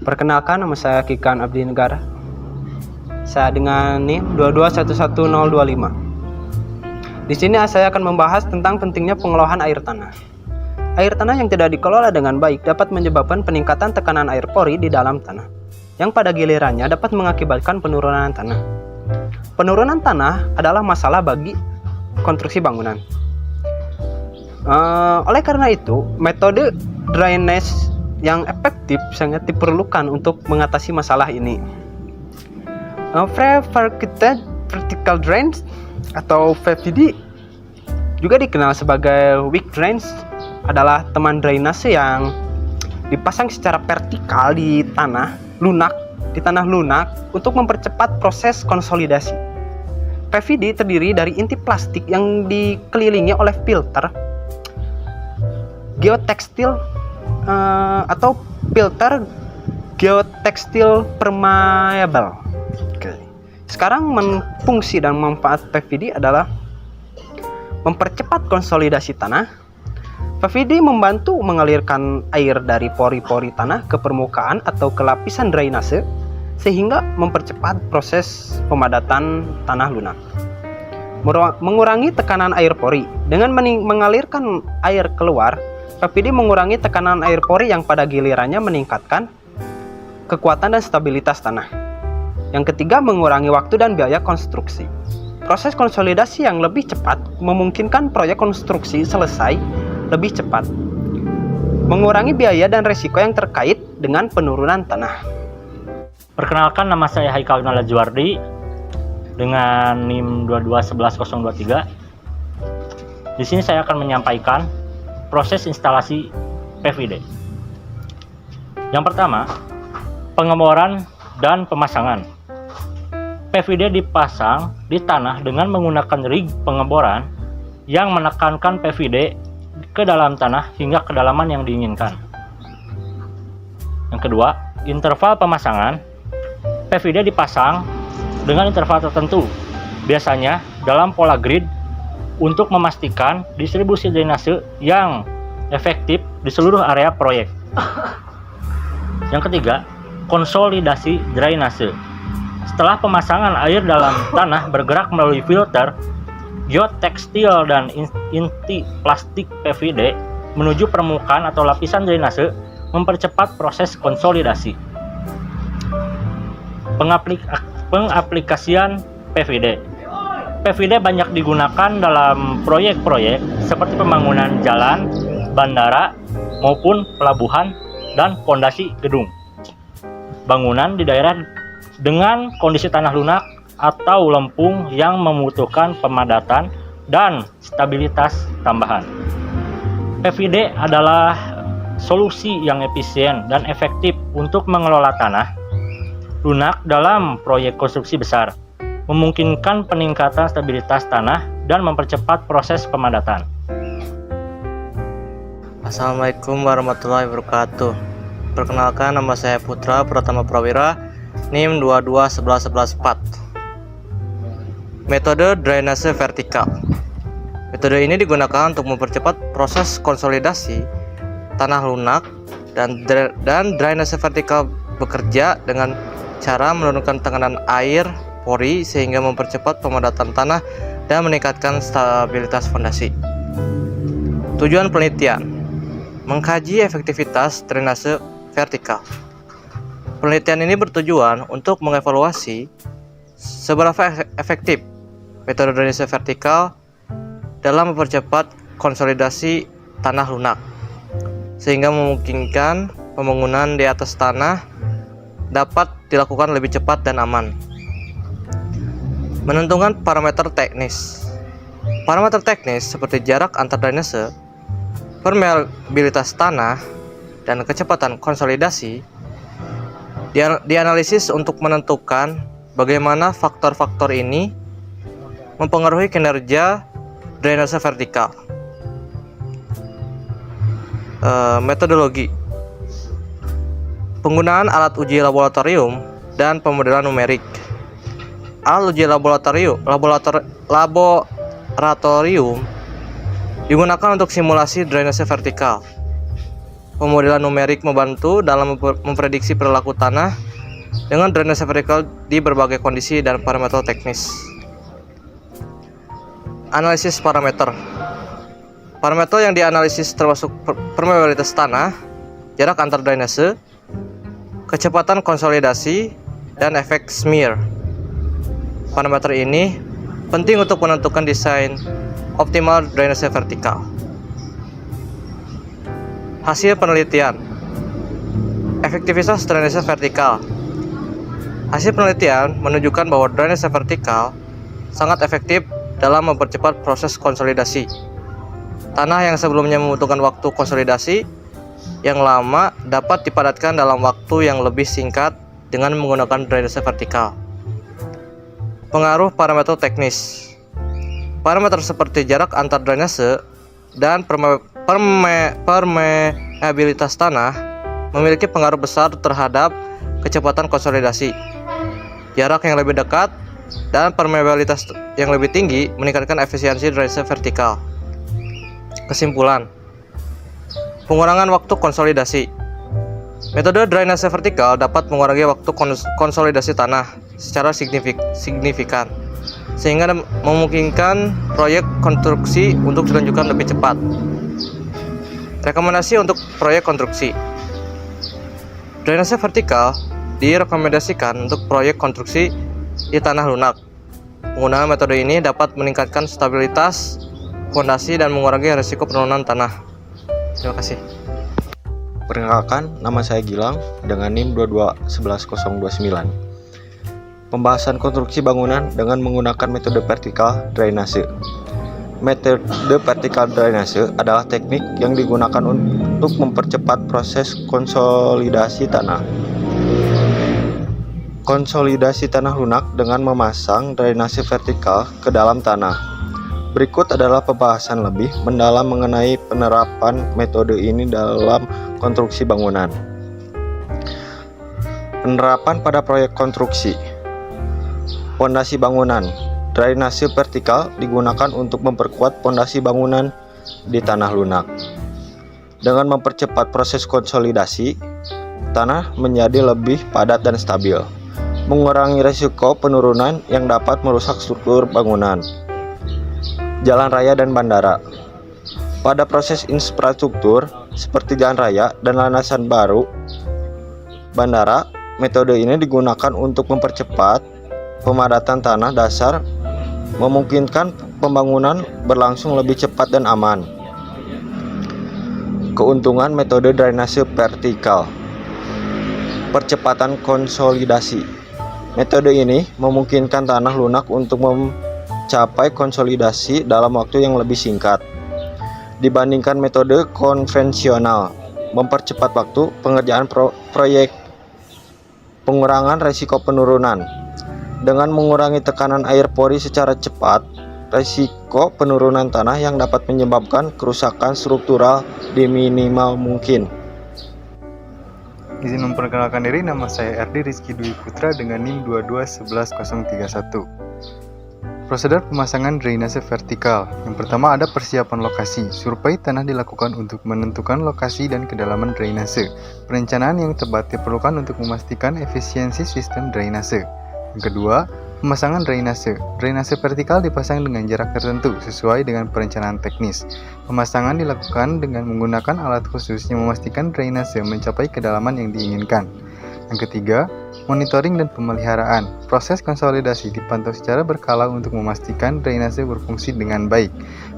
Perkenalkan, nama saya Kikan Abdi Negara. Saya dengan NIM 2211025. Di sini saya akan membahas tentang pentingnya pengelolaan air tanah. Air tanah yang tidak dikelola dengan baik dapat menyebabkan peningkatan tekanan air pori di dalam tanah, yang pada gilirannya dapat mengakibatkan penurunan tanah. Penurunan tanah adalah masalah bagi konstruksi bangunan. Oleh karena itu, metode drainase yang efektif sangat diperlukan untuk mengatasi masalah ini. Prefabricated vertical drains atau VVD juga dikenal sebagai weak drains adalah teman drainase yang dipasang secara vertikal di tanah lunak untuk mempercepat proses konsolidasi. PVD terdiri dari inti plastik yang dikelilingi oleh filter geotekstil atau filter geotekstil permeable. Oke. Sekarang fungsi dan manfaat PVD adalah mempercepat konsolidasi tanah. PVD membantu mengalirkan air dari pori-pori tanah ke permukaan atau ke lapisan drainase sehingga mempercepat proses pemadatan tanah lunak. Mengurangi tekanan air pori. Dengan mengalirkan air keluar, PVD mengurangi tekanan air pori yang pada gilirannya meningkatkan kekuatan dan stabilitas tanah. Yang ketiga, mengurangi waktu dan biaya konstruksi. Proses konsolidasi yang lebih cepat memungkinkan proyek konstruksi selesai lebih cepat, mengurangi biaya dan risiko yang terkait dengan penurunan tanah. Perkenalkan, nama saya Haikal Nalajuardi dengan NIM 2211023. Di sini saya akan menyampaikan proses instalasi PVD. Yang pertama, pengeboran dan pemasangan. PVD dipasang di tanah dengan menggunakan rig pengeboran yang menekankan PVD ke dalam tanah hingga kedalaman yang diinginkan. Yang kedua, interval pemasangan. PVD dipasang dengan interval tertentu, biasanya dalam pola grid, untuk memastikan distribusi drainase yang efektif di seluruh area proyek. Yang ketiga, konsolidasi drainase. Setelah pemasangan, air dalam tanah bergerak melalui filter geotekstil dan inti plastik PVD menuju permukaan atau lapisan drainase, mempercepat proses konsolidasi. Pengaplikasian PVD. PVD banyak digunakan dalam proyek-proyek seperti pembangunan jalan, bandara, maupun pelabuhan dan fondasi gedung. Bangunan di daerah dengan kondisi tanah lunak atau lempung yang membutuhkan pemadatan dan stabilitas tambahan. PVD adalah solusi yang efisien dan efektif untuk mengelola tanah lunak dalam proyek konstruksi besar, memungkinkan peningkatan stabilitas tanah dan mempercepat proses pemadatan. Assalamualaikum warahmatullahi wabarakatuh. Perkenalkan, nama saya Putra Pratama Prawira, NIM 2211114. Metode drainase vertikal. Metode ini digunakan untuk mempercepat proses konsolidasi tanah lunak, dan drainase vertikal bekerja dengan cara menurunkan tekanan air pori sehingga mempercepat pemadatan tanah dan meningkatkan stabilitas fondasi. Tujuan penelitian: mengkaji efektivitas drainase vertikal. Penelitian ini bertujuan untuk mengevaluasi seberapa efektif metode drainase vertikal dalam mempercepat konsolidasi tanah lunak, sehingga memungkinkan pembangunan di atas tanah dapat dilakukan lebih cepat dan aman. Menentukan parameter teknis. Parameter teknis seperti jarak antar drainase, permeabilitas tanah, dan kecepatan konsolidasi dianalisis untuk menentukan bagaimana faktor-faktor ini mempengaruhi kinerja drainase vertikal. Metodologi: penggunaan alat uji laboratorium dan pemodelan numerik. Alat uji laboratorium digunakan untuk simulasi drainase vertikal. Pemodelan numerik membantu dalam memprediksi perilaku tanah dengan drainase vertikal di berbagai kondisi dan parameter teknis. Analisis parameter. Parameter yang dianalisis termasuk permeabilitas tanah, jarak antar drainase, kecepatan konsolidasi, dan efek smear. Parameter ini penting untuk menentukan desain optimal drainase vertikal. Hasil penelitian. Efektivitas drainase vertikal. Hasil penelitian menunjukkan bahwa drainase vertikal sangat efektif dalam mempercepat proses konsolidasi. Tanah yang sebelumnya membutuhkan waktu konsolidasi yang lama dapat dipadatkan dalam waktu yang lebih singkat dengan menggunakan drainase vertikal. Pengaruh parameter teknis. Parameter seperti jarak antar drainase dan permeabilitas tanah memiliki pengaruh besar terhadap kecepatan konsolidasi. Jarak yang lebih dekat dan permeabilitas yang lebih tinggi meningkatkan efisiensi drainase vertikal. Kesimpulan, pengurangan waktu konsolidasi. Metode drainase vertikal dapat mengurangi waktu konsolidasi tanah secara signifikan, sehingga memungkinkan proyek konstruksi untuk dilanjutkan lebih cepat. Rekomendasi untuk proyek konstruksi. Drainase vertikal direkomendasikan untuk proyek konstruksi di tanah lunak. Penggunaan metode ini dapat meningkatkan stabilitas fondasi dan mengurangi risiko penurunan tanah. Terima kasih. Perkenalkan, nama saya Gilang dengan NIM 2211029. Pembahasan konstruksi bangunan dengan menggunakan metode vertikal drainase. Metode vertikal drainase adalah teknik yang digunakan untuk mempercepat proses konsolidasi tanah. Konsolidasi tanah lunak dengan memasang drainase vertikal ke dalam tanah. Berikut adalah pembahasan lebih mendalam mengenai penerapan metode ini dalam konstruksi bangunan. Penerapan pada proyek konstruksi. Pondasi bangunan. Drainase vertikal digunakan untuk memperkuat pondasi bangunan di tanah lunak. Dengan mempercepat proses konsolidasi, tanah menjadi lebih padat dan stabil, mengurangi risiko penurunan yang dapat merusak struktur bangunan. Jalan raya dan bandara. Pada proses infrastruktur seperti jalan raya dan landasan baru bandara, metode ini digunakan untuk mempercepat pemadatan tanah dasar, memungkinkan pembangunan berlangsung lebih cepat dan aman. Keuntungan metode drainase vertikal. Percepatan konsolidasi. Metode ini memungkinkan tanah lunak untuk mencapai konsolidasi dalam waktu yang lebih singkat dibandingkan metode konvensional. Mempercepat waktu pengerjaan proyek. Pengurangan risiko penurunan. Dengan mengurangi tekanan air pori secara cepat, risiko penurunan tanah yang dapat menyebabkan kerusakan struktural diminimal mungkin. Izin memperkenalkan diri, nama saya RD Rizky Dwi Putra dengan NIM 2211031. Prosedur pemasangan drainase vertikal. Yang pertama ada persiapan lokasi. Survei tanah dilakukan untuk menentukan lokasi dan kedalaman drainase. Perencanaan yang tepat diperlukan untuk memastikan efisiensi sistem drainase. Yang kedua, pemasangan drainase. Drainase vertikal dipasang dengan jarak tertentu sesuai dengan perencanaan teknis. Pemasangan dilakukan dengan menggunakan alat khusus yang memastikan drainase mencapai kedalaman yang diinginkan. Yang ketiga, monitoring dan pemeliharaan. Proses konsolidasi dipantau secara berkala untuk memastikan drainase berfungsi dengan baik.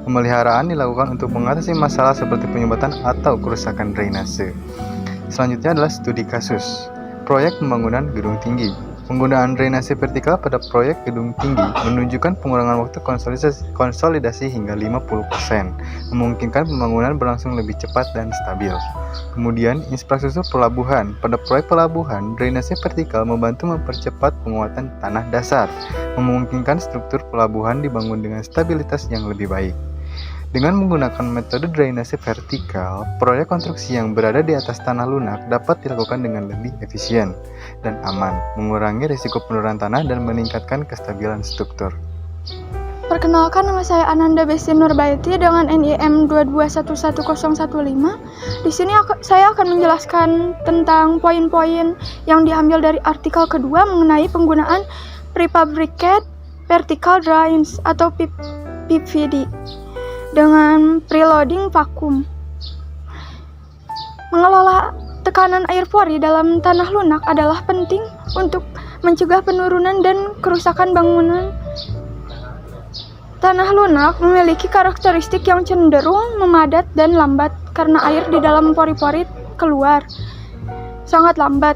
Pemeliharaan dilakukan untuk mengatasi masalah seperti penyumbatan atau kerusakan drainase. Selanjutnya adalah studi kasus. Proyek pembangunan gedung tinggi. Penggunaan drainase vertikal pada proyek gedung tinggi menunjukkan pengurangan waktu konsolidasi hingga 50%, memungkinkan pembangunan berlangsung lebih cepat dan stabil. Kemudian, infrastruktur pelabuhan. Pada proyek pelabuhan, drainase vertikal membantu mempercepat penguatan tanah dasar, memungkinkan struktur pelabuhan dibangun dengan stabilitas yang lebih baik. Dengan menggunakan metode drainase vertikal, proyek konstruksi yang berada di atas tanah lunak dapat dilakukan dengan lebih efisien dan aman, mengurangi risiko penurunan tanah dan meningkatkan kestabilan struktur. Perkenalkan, nama saya Ananda Besti Nurbaiti dengan NIM 2211015. Di sini saya akan menjelaskan tentang poin-poin yang diambil dari artikel kedua mengenai penggunaan prefabricated vertical drains atau PVD dengan preloading vakum. Mengelola tekanan air pori dalam tanah lunak adalah penting untuk mencegah penurunan dan kerusakan bangunan. Tanah lunak memiliki karakteristik yang cenderung memadat dan lambat karena air di dalam pori-pori keluar sangat lambat.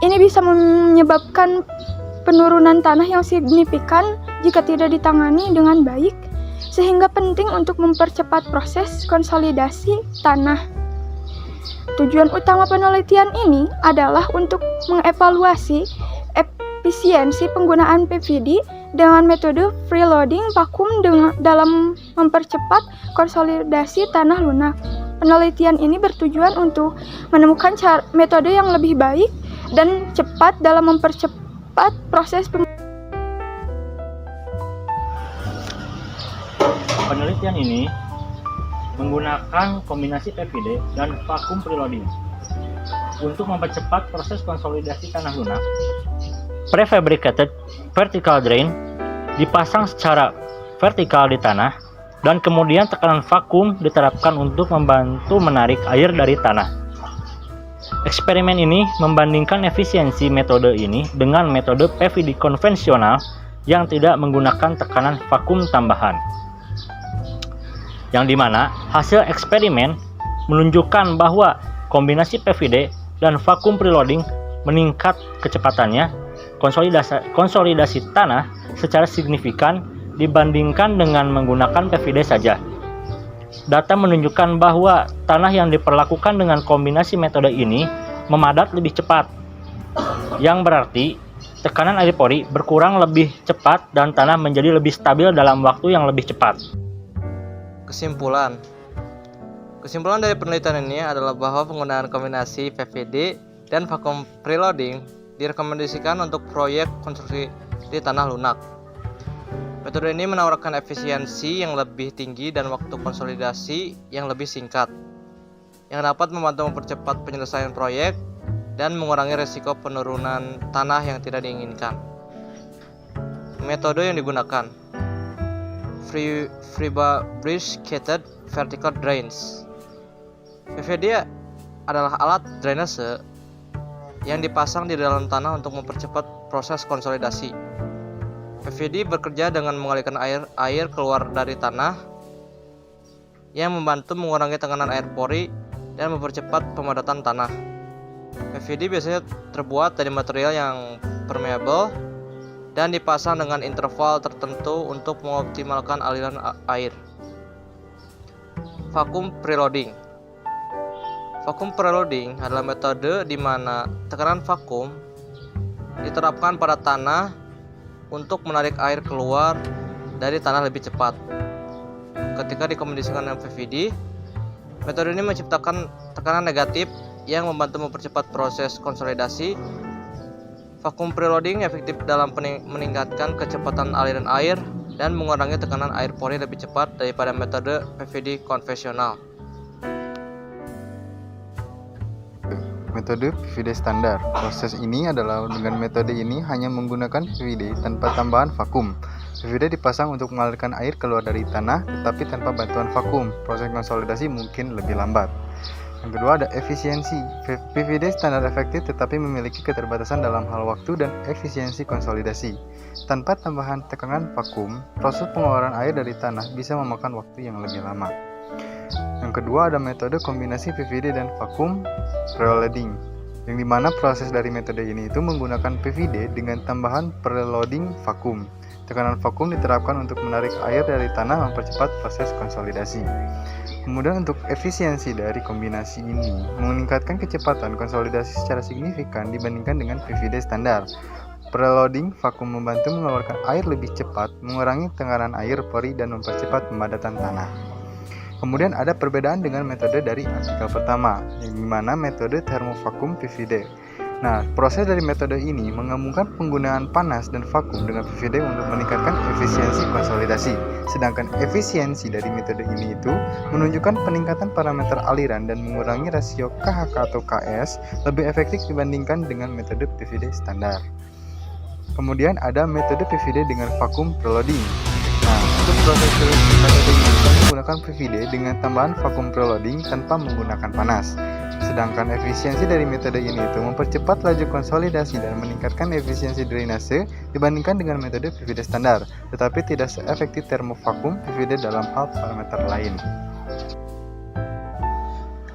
Ini bisa menyebabkan penurunan tanah yang signifikan jika tidak ditangani dengan baik, sehingga penting untuk mempercepat proses konsolidasi tanah. Tujuan utama penelitian ini adalah untuk mengevaluasi efisiensi penggunaan PVD dengan metode freeloading vakum dalam mempercepat konsolidasi tanah lunak. Penelitian ini bertujuan untuk menemukan metode yang lebih baik dan cepat dalam mempercepat proses Penelitian ini menggunakan kombinasi PVD dan vakum preloading untuk mempercepat proses konsolidasi tanah lunak. Prefabricated vertical drain dipasang secara vertikal di tanah dan kemudian tekanan vakum diterapkan untuk membantu menarik air dari tanah. Eksperimen ini membandingkan efisiensi metode ini dengan metode PVD konvensional yang tidak menggunakan tekanan vakum tambahan. Yang dimana hasil eksperimen menunjukkan bahwa kombinasi PVD dan vakum preloading meningkat kecepatannya konsolidasi tanah secara signifikan dibandingkan dengan menggunakan PVD saja. Data menunjukkan bahwa tanah yang diperlakukan dengan kombinasi metode ini memadat lebih cepat, yang berarti tekanan air pori berkurang lebih cepat dan tanah menjadi lebih stabil dalam waktu yang lebih cepat. Kesimpulan dari penelitian ini adalah bahwa penggunaan kombinasi PVD dan vakum preloading direkomendasikan untuk proyek konstruksi di tanah lunak. Metode ini menawarkan efisiensi yang lebih tinggi dan waktu konsolidasi yang lebih singkat, yang dapat membantu mempercepat penyelesaian proyek dan mengurangi risiko penurunan tanah yang tidak diinginkan. Metode yang digunakan: prefabricated vertical drains. PVD adalah alat drainase yang dipasang di dalam tanah untuk mempercepat proses konsolidasi. PVD bekerja dengan mengalirkan air keluar dari tanah yang membantu mengurangi tekanan air pori dan mempercepat pemadatan tanah. PVD biasanya terbuat dari material yang permeable dan dipasang dengan interval tertentu untuk mengoptimalkan aliran air. Vakum preloading. Vakum preloading adalah metode di mana tekanan vakum diterapkan pada tanah untuk menarik air keluar dari tanah lebih cepat. Ketika dikombinasikan dengan PVD, metode ini menciptakan tekanan negatif yang membantu mempercepat proses konsolidasi. Vakum preloading efektif dalam meningkatkan kecepatan aliran air dan mengurangi tekanan air pori lebih cepat daripada metode PVD konvensional. Metode PVD standar. Proses ini adalah dengan metode ini hanya menggunakan PVD tanpa tambahan vakum. PVD dipasang untuk mengalirkan air keluar dari tanah, tetapi tanpa bantuan vakum. Proses konsolidasi mungkin lebih lambat. Yang kedua ada efisiensi. PVD standar efektif tetapi memiliki keterbatasan dalam hal waktu dan efisiensi konsolidasi. Tanpa tambahan tekanan vakum, proses pengeluaran air dari tanah bisa memakan waktu yang lebih lama. Yang kedua ada metode kombinasi PVD dan vakum preloading, yang dimana proses dari metode ini itu menggunakan PVD dengan tambahan preloading vakum. Tekanan vakum diterapkan untuk menarik air dari tanah mempercepat proses konsolidasi. Kemudian untuk efisiensi dari kombinasi ini meningkatkan kecepatan konsolidasi secara signifikan dibandingkan dengan PVD standar. Preloading vakum membantu mengeluarkan air lebih cepat, mengurangi tekanan air pori dan mempercepat pemadatan tanah. Kemudian ada perbedaan dengan metode dari artikel pertama, yang dimana metode thermovakum PVD. Nah, proses dari metode ini menggabungkan penggunaan panas dan vakum dengan PVD untuk meningkatkan efisiensi konsolidasi. Sedangkan efisiensi dari metode ini itu menunjukkan peningkatan parameter aliran dan mengurangi rasio KHK atau KS lebih efektif dibandingkan dengan metode PVD standar. Kemudian ada metode PVD dengan vakum preloading. Nah, untuk proses metode ini kita menggunakan PVD dengan tambahan vakum preloading tanpa menggunakan panas. Sedangkan efisiensi dari metode ini itu mempercepat laju konsolidasi dan meningkatkan efisiensi drainase dibandingkan dengan metode PVD standar, tetapi tidak seefektif termovakum PVD dalam hal parameter lain.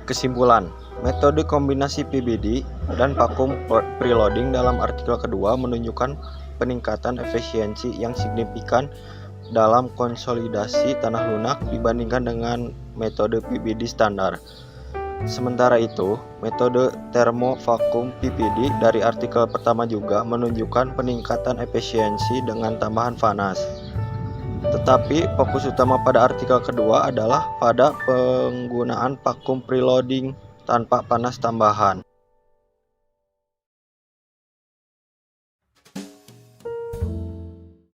Kesimpulan, metode kombinasi PVD dan vakum preloading dalam artikel kedua menunjukkan peningkatan efisiensi yang signifikan dalam konsolidasi tanah lunak dibandingkan dengan metode PVD standar. Sementara itu, metode termovakum PVD dari artikel pertama juga menunjukkan peningkatan efisiensi dengan tambahan panas. Tetapi fokus utama pada artikel kedua adalah pada penggunaan vakum preloading tanpa panas tambahan.